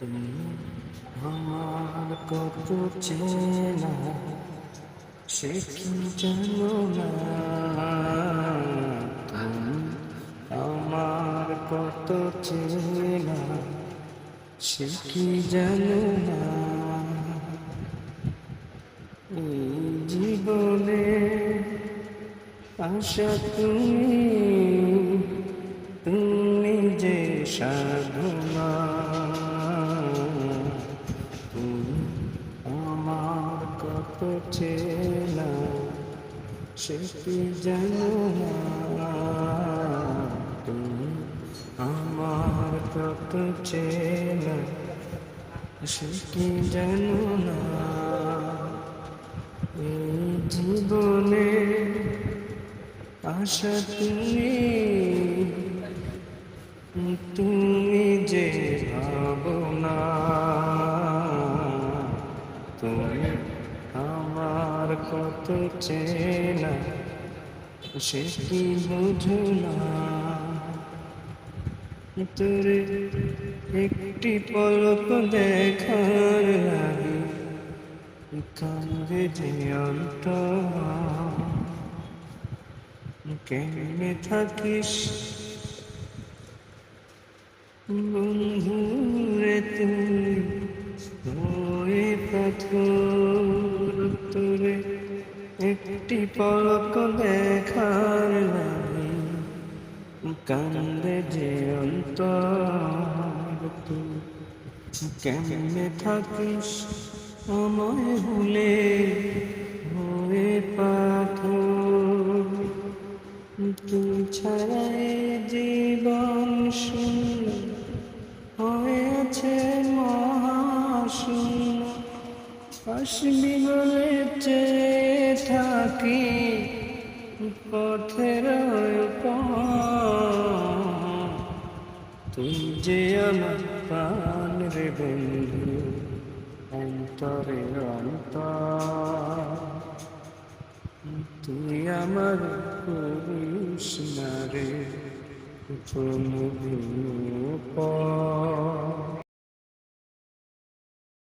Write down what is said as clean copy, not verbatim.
তুমি আমার কত চেনা সে কি জানো না। তুমি আমার কত চেনা সে কি জানো না। এই জীবনে আশা তুমি, তুমি যে সাধনা। তুমি আমার কত চেনা সে কি জানো না। তুমি আমার কত চেনা সে কি জানো না। এই জীবনে আশা তুমি, তুমি যে ভাবনা। তুমি আমার কত চেনা সে কি বুঝো না। তোরে একটি পলক দেখার লাগে কান্দে যে অন্তর। কেমনে থাকিস বন্ধুরে তুই হয়ে পাথর। তোরে একটি পলক দেখার লাগে কান্দে যে অন্তর। তুই কেমনে থাকিস আমায় ভুলে হয়ে পাথর। তুই ছাড়া এ জীবন শূন্য হয়েছে মহাশূন্য। আসবি বলে চেয়ে থাকি পথের পার। তুই যে আমার প্রাণ রে বন্ধু, অন্তরে অন্তর। তুই আমার পুরুষ না রে, কোনো